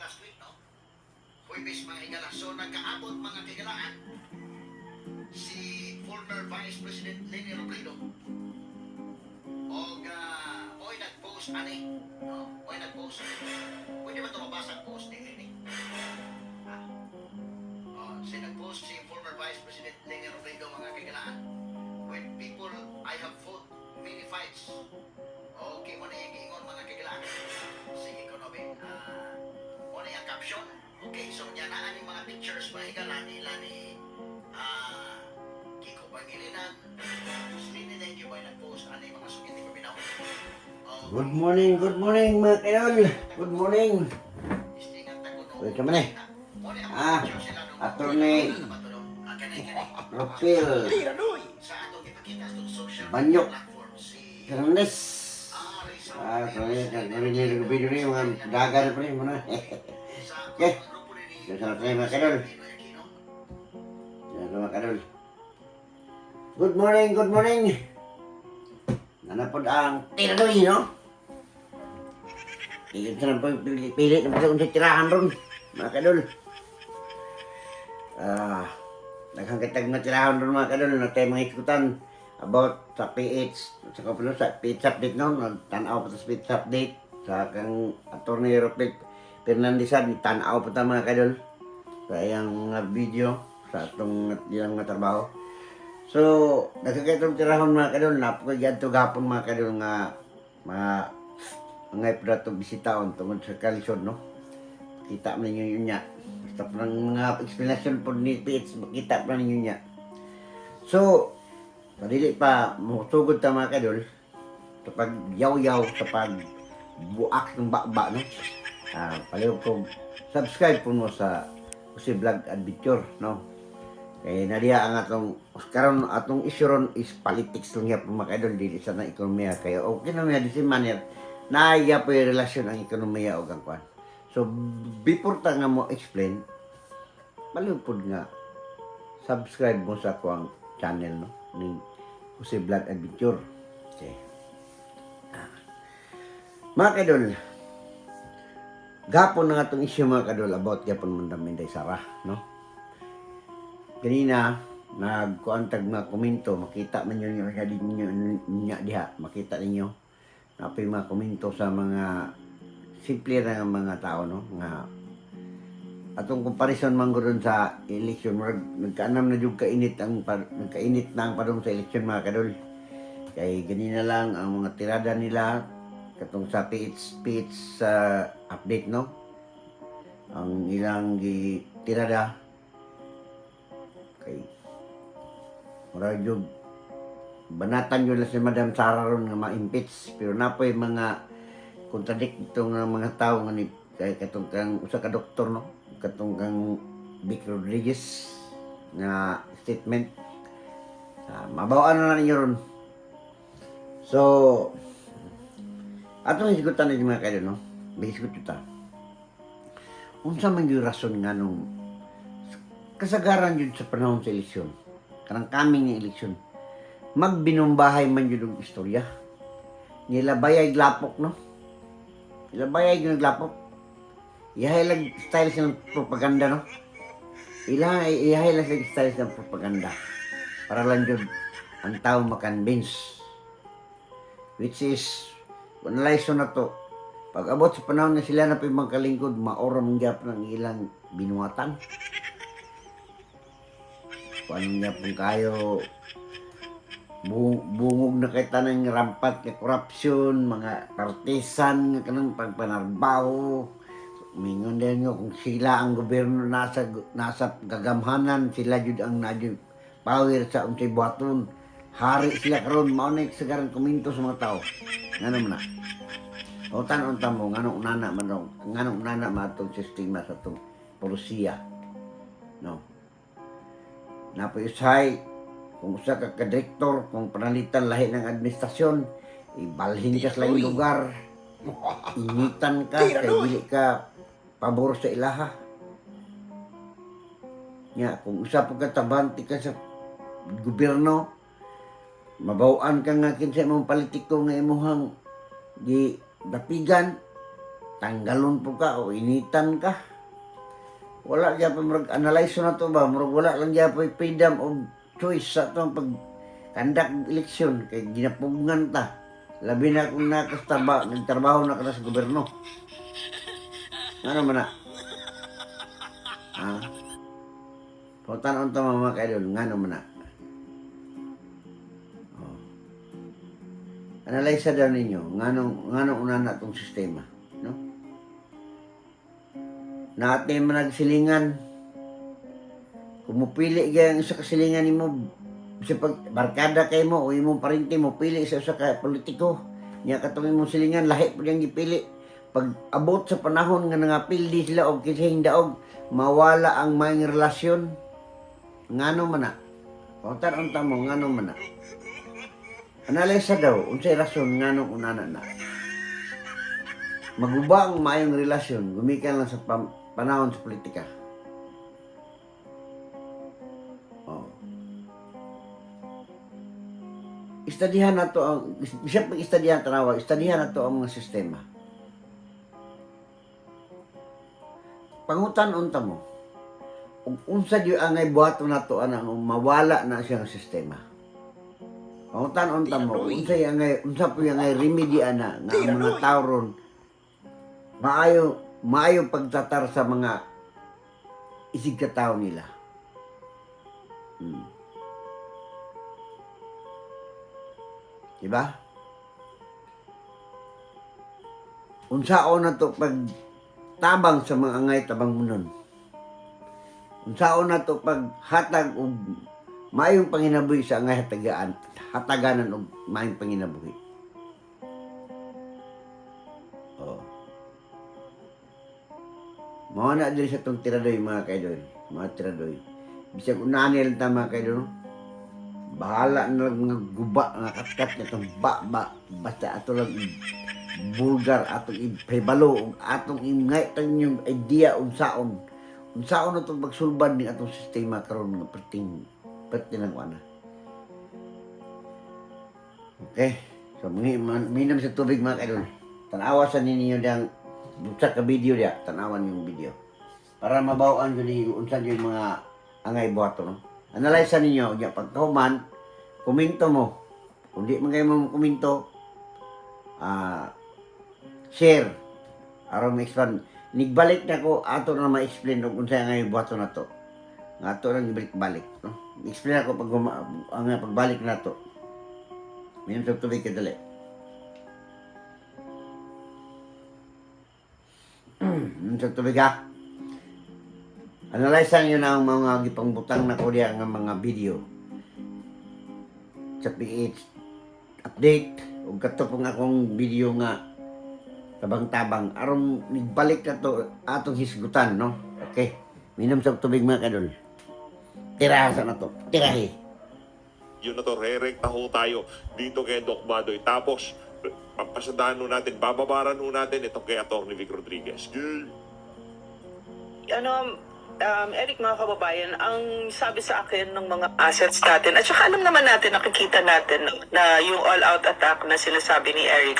last week, no? Huwebes mga higala. So, nagkaabot mga kagalaan si former Vice President Leni Robredo o mo'y nag-post, ani? No? Mo'y nag-post. Pwede ba ito mabasa ang post ni Leni? Ah, nag-post si former Vice President Leni Robredo mga kagalaan. When people, I have fought many fights. Okay, mo na yung giingon mga kagalaan. Sige ko no, Ben. Mo na yung caption. Okay, so yan na yung mga pictures mga higala nila ni Kiko Pangilinan. Sini na yung nag-post. Ano yung mga sukiti ko binaw? Good morning mga kaidol. Good morning. Welcome na. Attorney Ropil Banyok Fernandez. Narinig ko video niyo mga dagan pa rin muna. Okay. Salamat tayo mga kaidol. Salamat mga kaidol. Good morning. Nanapod ang tiradoy, no? Iyon sa nang pilit na sa unsay tirahan ron, mga kadol. Naghangkatag na tirahan ron, mga kadol, na tayo mga iskutan about sa PH, sa kapalo sa PH update no, nagtanaw pa sa PH update sa kang Attorney Ropil Fernandezan, tanaw pa ta mga kadol sa iyang video sa atong ilang mga trabaho. So, nagkakaitong tirahon mga kadol, napakagyan to gapon mga kadol nga mga ipadatong bisitaon tungkol sa kalisod, no? Kita mo ninyo yun niya. Basta po ng mga explanation po ni PH, makita po ninyo niya. So, padili pa, musugod ta mga kadol, sa pag-yaw-yaw, sa pag-buak ng bakba, no? Palihog po, subscribe po mo sa Jose Vlog Adventure, no? Kaya nadiya ang karon atong issue ron is politics lang yapon mga kaidol, dili sa na ekonomiya. Kaya okay na di si manner naiya po yung relasyon ang ekonomiya o ang kwan. So before ta nga mo explain, malupod nga subscribe mo sa kuang channel, no, ni Jose Vlog Adventure. Okay. Mga kaidol, gapon na nga itong issue mga kaidol about gapon Mandaminday Sara, no? Kanina, nagkuantag mga komento, makita man nyo niya diha, makita ninyo. Napoy mga komento sa mga simple na mga tao, no? Nga, atong comparison man gudon sa election, nagkaanam na yung nagkainit na ang padong sa election mga kadol. Kaya ganina lang ang mga tirada nila, katong sa PH update, no? Ang ilang tirada, kay murag yung banatan yun na si Madam Sara ron nga ma-impeach, pero napoy mga contradict nga mga tao nga ni kay katong kang usa ka doktor, no, katong kang Vic Rodriguez nga statement, mabawaan na ninyo ron. So atong isigutan ni mga kayo, no, bisgot ta unsa man yung rason nga nung kasagaran yun sa panahon sa eleksyon, kanang kaming ng eleksyon, magbinumbahay man yun ng istorya. Nilabayay glapok, no? Nilabayay yung glapok. Iyahay lang style ng propaganda, no? Iyahay lang style ng propaganda. Para lang yun ang tao makonvince. Which is, analyze na to. Pag abot sa panahon na sila na pimangkalingkod, maora mong gyap ng ilang binuwatan. Kung niya pong kayo bungog na kay tanang rampat kay korupsyon, mga partisan nga kanang pagpanarbaho. Mingon din nyo kung sila ang gobyerno nasa gagamhanan, sila jud ang nadyo power sa unsay buhaton. Hari sila karon, mao na sagaran komento sa mga tao. Ngano man na? O tanon mo nganong unana man raw, nganong unana matong sistema sa tong polisiya. No. Napausay kung usa ka direktor, kung panalitan lahi ng administrasyon, ibalhin ka sa laing lugar, initan ka, kay dili ka pabor sa ilaha. Nya kung usa pa ka tabanti ka sa gobyerno, mabaw-an ka nga kinsa imong politiko nga imuhang gi dapigan, tanggalon po ka o initan ka. Wala dyan pa mag-analyze na to ba? Murag wala lang dyan pa freedom of choice sa itong pag-conduct eleksyon. Kaya ginapugngan ta. Labi na kung nagtrabaho na ka na sa gobyerno. Ano man na? Ha? Pautan ta mga kaidol, ngano man na? Oh. Analyze daw ninyo, ngano una na itong sistema. No? Natin man nagsilingan. Kung mupili kaya sa kasilingan mo, sa pag barkada kay mo o imong parinti mo, pili sa usa ka politiko. Nya katong imong silingan, lahi po niyang gipili. Pag abot sa panahon nga nangapildi sila og kising daog, mawala ang maing relasyon. Ngano man na? Pautan unta mo, ngano man na? Analisa daw, unsay rason ngano unana na? Maguba ang maayong relasyon, gumikan lang sa panahon sa politika. Oh. Istadihan na to ang, bisag pag-istadihan tanawa, istadihan na to ang mga sistema. Pangutan unta mo, kung unsa di angay buhaton na to anang mawala na siyang sistema. Pangutan unta mo, unsa po yung angay remedy ana nga ang mga tao ron maayo pagtatar sa mga isig katao nila. Diba? Unsaon na to pag tabang sa mga angay tabang munon. Unsaon na to pag hatag og maayong panginabuhi sa angay hataganan og maayong panginabuhi. Oh. Mao na diri sa tong tiradoy mga kaidol, mga tiradoy. Bisag unahan nila ta mga kaidol. Bahala na lang mga guba nga katkat nitong basta ato lang vulgar atong ipahibalo atong ingay tang yung idea unsaon na itong pagsulbad ni atong sistema karon nga perting ng ana. Okay, so minum sa tubig mga kaidol. Tanawa sa ninyo diyang busak ka video dia, tanawan yung video para mabawaan yun unsa yung mga angay buhato no. Analyze ninyo ya pagkahuman, komento mo. Kung di man kayo mo komento, share aron ma-expand. Nigbalik na ko ato na ma-explain kung unsa nga buhaton na to. Nga ato lang ibalik-balik, no? I-explain ako pag ang pagbalik na to. Minum sa tubig kadali. Minum sa tubig ha. Analyze nyo na ang mga gipangbutang na ko diya nga mga video sa PH update o kato pong akong video nga tabang-tabang aron nigbalik na to atong hisgutan no. Okay, minum sa tubig mga kadol. Tiraha na to, tirahi. Yun na to, re-recta ho tayo dito kay Doc Badoy. Tapos papasadaan ho natin, bababaran ho natin ito kay Atty. Vic Rodriguez. Eric, mga kababayan, ang sabi sa akin ng mga assets natin, at saka alam naman natin, nakikita natin na yung all-out attack na sinasabi ni Eric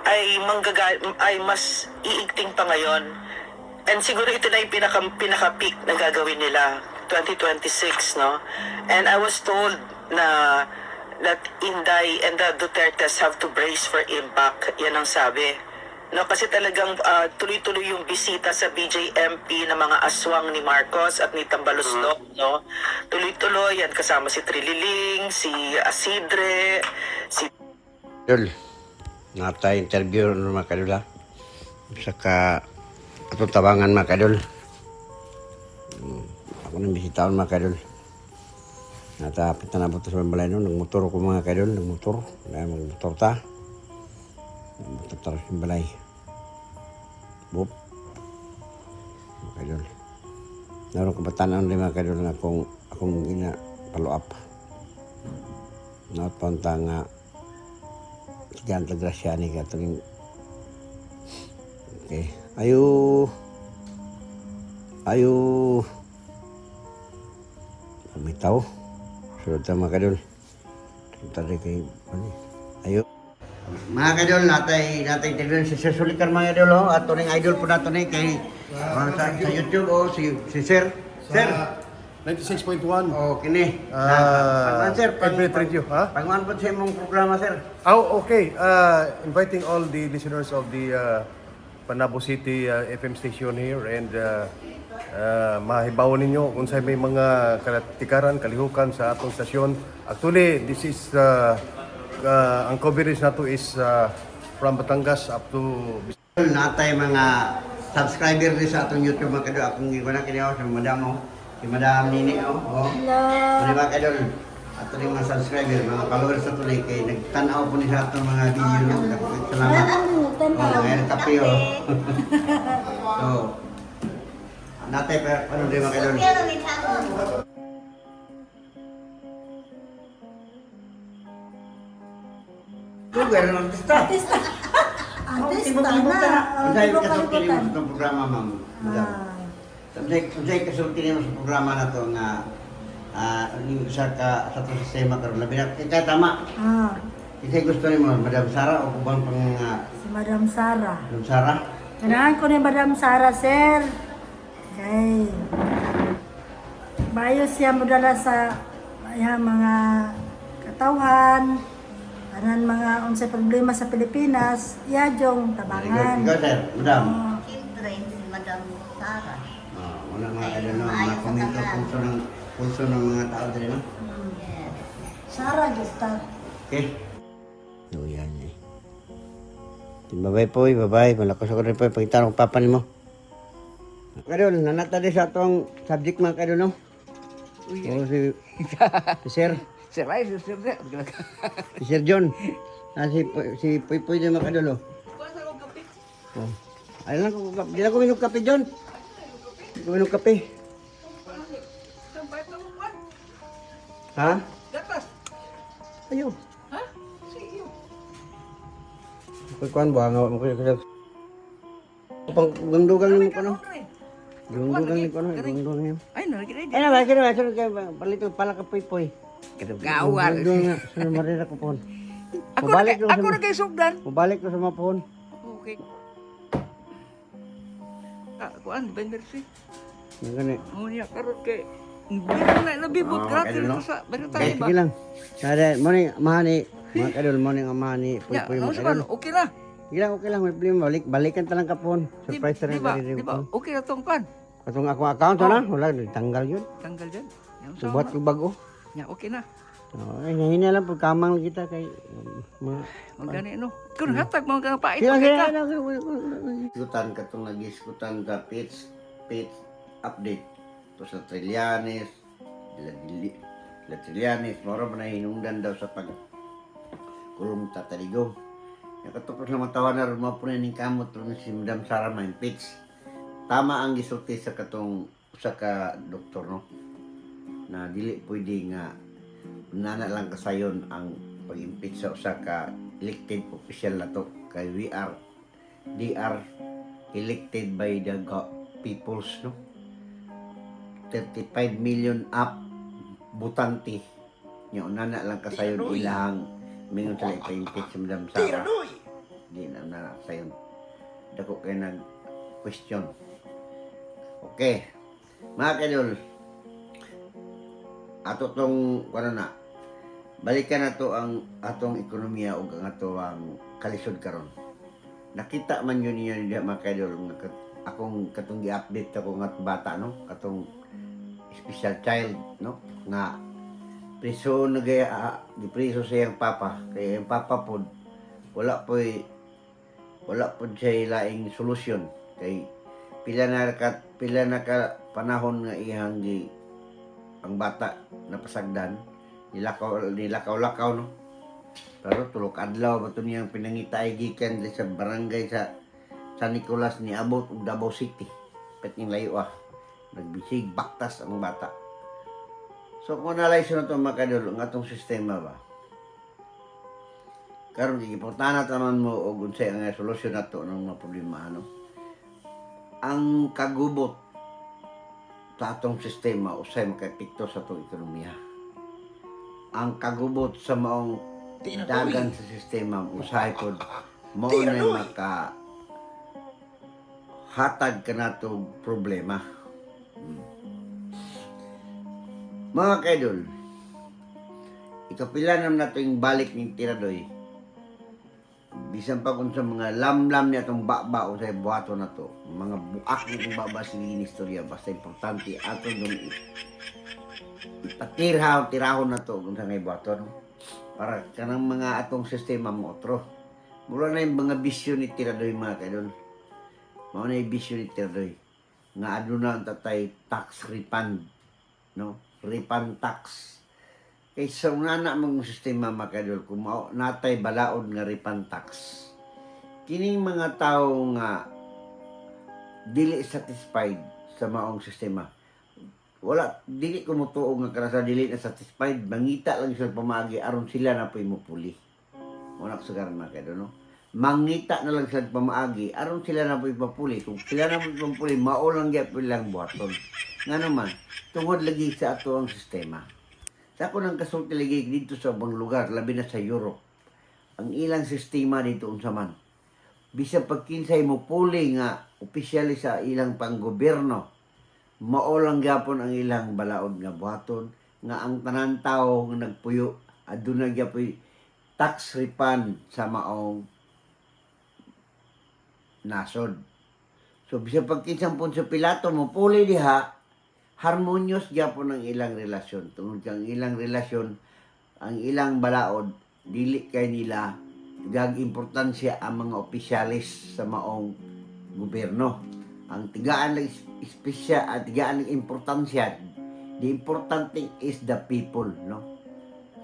ay mas iigting pa ngayon. And siguro ito na yung pinaka-peak na gagawin nila, 2026, no? And I was told na that Inday and the Dutertes have to brace for impact. Yan ang sabi. No, kasi talagang tuloy-tuloy yung bisita sa BJMP ng mga aswang ni Marcos at ni Tambalostok, no? Tuloy-tuloy yan kasama si Trililing, si Asidre, si Dol, nata interview ng mga kadol ha. Saka atong tabangan mga kadol. Ako nang bisitaon mga kadol. Nata pitanabot sa balay no, nagmotor ko mga kadol, nagmotor ta. Nagmotor ta sa balay. Bop. Mga kadol. Naroon kabataan din mga kadol na akong ina follow up. Napunta nga Ganta Graciani ka tuling. Okay. Ayo. Pamitaw. Sunod ta mga kadol. Sunod kay ayo. Mga kadol, natay tignan si Sir Sulikan mga idol, oh. At tuning idol po nato ni kay sa YouTube, oh, si Sir. Sir, 96.1. oh, kini. Sir, Every treat you, ha? Panguan po sa imong programa, sir. Oh, okay. Inviting all the listeners of the Panabo City FM station here and mahibaw ninyo kung sa may mga tikaran, kalihukan sa atong stasyon. Actually, this is ang coverage na to is from Batangas up to Natay mga subscriber din sa atong YouTube mga kadol. Akong iwan na kinaw sa madam mo. Si Madam Nini, oh. Hello. Ano ba kadol? Ato rin mga subscriber, mga followers sa tuloy kay nagtanaw po ni sa atong mga video no. Salamat. Oh, ngayon kape, oh. So, natay pa ano din mga kadol. Lugar ng artista. Artista na. Ang dahil Ibo kasulti kalibutan. mo sa programa, ma'am. Madam. Sa kasulti mo sa programa na to nga yung isa ka sa itong sistema karon labi na kaya tama. Kasi gusto ni mo, Madam Sara o kubang pang Si Madam Sara. Madam Sara? Kailangan ko ni Madam Sara, sir. Okay. Maayos siya mudala sa mga katawhan. Kanan mga unsay problema sa Pilipinas, yadjong tabangan. Ikaw, sir, Madam. Siyempre, si Madam Sara. Una nga, ano, mga komento pulso ng mga tao din, no? Sara, Gusta. Okay. So, yan eh. Bye-bye po, bye-bye. Malakas ako rin po. Pagkita ng papa ni mo. Kadol, nanata din sa itong subject mga kadol, no? Oo, si Sir. Sir, ay, sir, sir. Si Sir John. Si Poy Poy din mga kadol, oh. Oh. Ay lang, di lang ko minog kape, John. Di ko minog kape. Ha? Gatas. Ayo. Ha? Sige. Kuan ba nga mo ko pang gangdugang ni ko no. Gangdugang ni ko no, gangdugang ni. Ay, no, kira Ay na ba kira palito pala ka Poy. Gawal. Sa marira ko pon. Ako na kay sugdan. Mabalik ko sa mapon. Okay. Kuan, vendor si. Ngani. Mo niya karot kay biro na labibot gratis no? sa biro tayo Kaya ba? sige lang. Sada mo ni mahani mga kadol mo ni amani Poy Ya, Poy ano mga sa kadol. okay na. Sige lang, okay lang, may problema. Balikan talang kapon. Surprise na rin. Di ba? Okay na tong pan. Katong akong account na, wala, tanggal yun. Tanggal dyan. Subat ko bago. Ya, okay na. Ay, nahina lang, pagkamang kita kay... Magani no. Kung hatag mo kang pait Sila, ka. Iskutan ka itong nag-iskutan ka page update. Ito sa Trillanes, La Trillanes, moro pa na hinungdan daw sa kulong tataligo. Nakatapos na matawa na rumapunin ng kamot rin si Madam Sara ma-impeach. Tama ang gisulti sa katong usa ka doktor, no? Na dili pwede nga nana lang kasayon ang pag-impeach sa usa ka elected official na to. Kay they are elected by the peoples, no? 35 million up butante. Nya nana lang kasayon ilang mingon sila ipa-impeach si Madam Sara. Di na nakasayon. Dako kayo nag-question. Okay. Mga kadol, ato tong, balikan na to ang atong ekonomiya o ang ato ang kalisod karon. Nakita man yun niya mga kadol, akong katong gi-update ako nga bata, no? Katong special child, no? Nga preso gipreso sa iyang papa. Kaya yung papa po, wala po siya laing solusyon. Kay pila na ka panahon nga ihang ang bata napasagdan, nilakaw-lakaw, no? Pero tulok adlaw ba ito niyang pinangitay gikan sa barangay sa San Nicolas ni Abot ug Davao City. Pet ning layo nagbisig baktas ang bata. So kung analyze na ito mga kadol, ang atong sistema ba? Karon gigiportana tanan mo og unsay ang solusyon nato ng mga problema, ano? Ang kagubot sa atong sistema usay makaepekto sa atong ekonomiya. Ang kagubot sa maong dagan sa sistema usahay pod mao na maka hatag ka nato problema. Mga kaidol, ikapila naman nato yung balik ng Tiradoy. Bisan pa kung sa mga lamlam niya itong baba o sa buhato na to, mga buak ng baba sa istorya, basta importante ato yung tirahon na to kung sa ngay buhato, no? Para kanang mga atong sistema mo otro. Mula na yung mga bisyo ni Tiradoy mga kaidol. Mao na yung bisyo ni Tiradoy. Nga aduna ang tatay tax refund, no? Refund tax. Kaysa unana mong sistema mga kaidol, kung natay balaod nga refund tax. Kining mga tao nga dili satisfied sa maong sistema. Dili ko mutuog nga kana sa dili na satisfied, mangita lang sila pamagi aron sila na po'y mupuli. Muna ko sa mga kaidol, no? Mangita na lang sila pamaagi aron sila na po'y mapuli. Kung sila na po'y mapuli, maulang gyapon lang buhaton. Nga naman, tungod lagi sa ato ang sistema. Sa ako nang kasulti lagi dito sa ibang lugar, labi na sa Europe, ang ilang sistema dito unsa man. Bisan pagkinsay mo puli nga opisyali sa ilang panggobyerno, maulang gyapon ang ilang balaod nga buhaton nga ang tanan tawo nga nagpuyo aduna gyapon tax refund sa maong nasod. So bisan pagkinsang Poncio Pilato mo puli diha, harmonious gyapon ang ilang relasyon. Tungod kang ilang relasyon, ang ilang balaod dili kay nila gag importansya ang mga opisyalis sa maong gobyerno. Ang tigaan lang espesyal at tigaan lang importansya, the important thing is the people, no?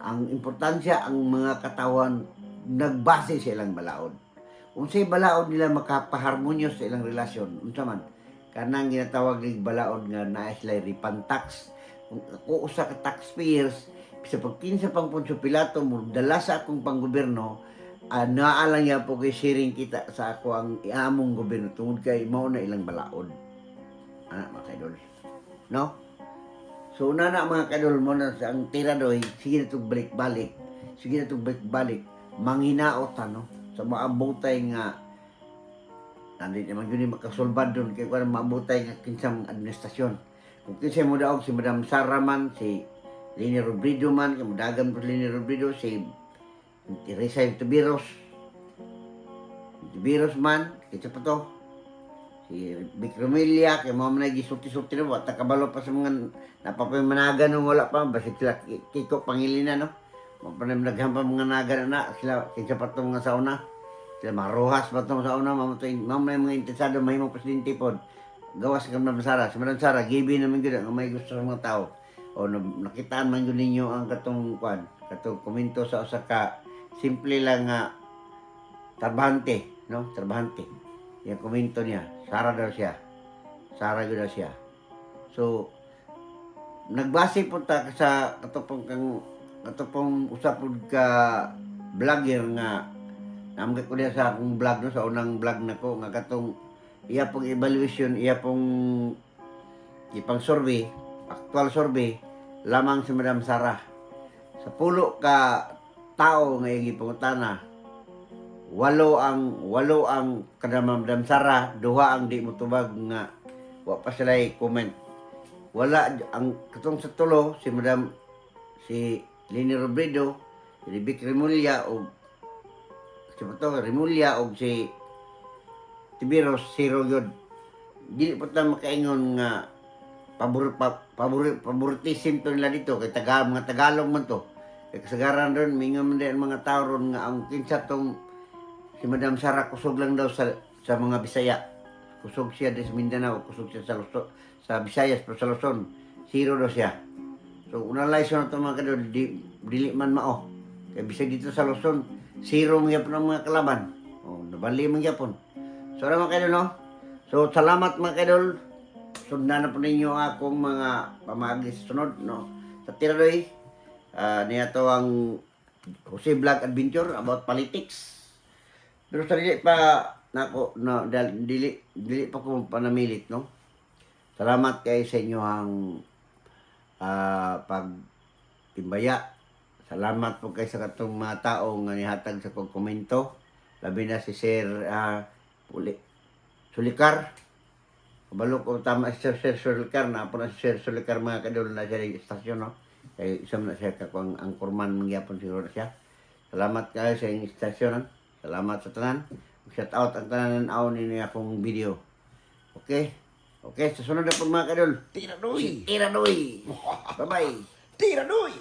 Ang importansya ang mga katawan nagbase sa ilang balaod. Unsay balaod nila makapaharmonyos sa ilang relasyon, unsa man kanang ginatawag ng balaod nga naa sila refund tax. Kung ako usa ka taxpayers, sa pagkinsa pang Poncio Pilato mo dala sa akong panggobyerno, naalang niya po kay sharing kita sa ako ang iamong gobyerno tungod kay mao na ilang balaod. Mga kaidol, no? So una na mga kaidol mo na sa ang Tiradoy, sige na itong balik-balik, manghinaot no? Sa maabutay nga nandito naman yun yung makasulbad doon kaya kung maabutay nga kinsang administrasyon. Kung kinsay mo daog si Madam Sara man, si Leni Robredo man, kung dagan po Leni Robredo, si Teresa Tibiros man, kitsa pa to. Si Vic Romelia, kaya mga manay gisulti-sulti na, wata kabalo pa sa mga napapamanagan nung wala pa, basta sila Kiko Pangilinan, no? Mapanamnaghan pa mga naga na, sila kitsa pa to mga sauna. Sila mga rohas pa to sa una, mamay mga interesado, may mga presidente po. Gawas ka Madam Sara. Si Madam Sara, gibi naman yun, ang may gusto sa mga tao. O nakitaan man yun ninyo ang katong komento sa usa ka simple lang nga trabahante, no? Trabahante. Yung komento niya, Sara daw siya. So, nagbase po ta sa katopong usapod ka vlogger nga namgay ko niya sa akong vlog, no? Sa unang vlog na ko nga katong iya pong evaluation, iya pong ipang survey, actual survey lamang si Madam Sara. Sa pulo ka tao nga gipangutana, walo ang kada Madam Sara, duha ang di motubag nga wa pa sila comment. Wala ang katong sa tulo si Leni Robredo, si Vic Remulla o si Tibiros, zero yun. Dili po tayo makaingon nga favoritism to nila dito. Kay mga Tagalog man to. Kay kasagaran ron, mingon man din mga tao ron nga ang kinsa tong si Madam Sara kusog lang daw sa mga Bisaya. Kusog siya sa Mindanao, kusog siya sa Visayas, pero sa Luzon, zero daw siya. So, unalay siya na ito mga kadol, dili man mao. Kaya bisag dito sa Luzon, zero mga po ng mga kalaban. O, nabali mga po. So, mga kadol, no? So, salamat mga kadol. Sundan na po ninyo akong mga pamagi sa sunod, no? Sa Tiradoy, niya to ang Jose Vlog Adventure about politics. Pero sa dili pa nako dili pa ko panamilit, no? Salamat kay sa inyo ang pagtimbaya Salamat po kay sa katong mga tao nga nihatag sa kong komento. Labi na si Sir Sulikar. Kabalo ko tama si Sir Sulikar na po na si Sir Sulikar mga kadol na siya sa istasyon, no? Kaya isam na siya kakong angkorman mangyapon siguro na siya. Salamat kayo sa inyong istasyon. No? Salamat sa tanan. Shout out ang tanan ng ninyo akong video. Okay? Okay, sa sunod na po mga kadol. Tira doy! Tira doy! Bye-bye! Tira doy!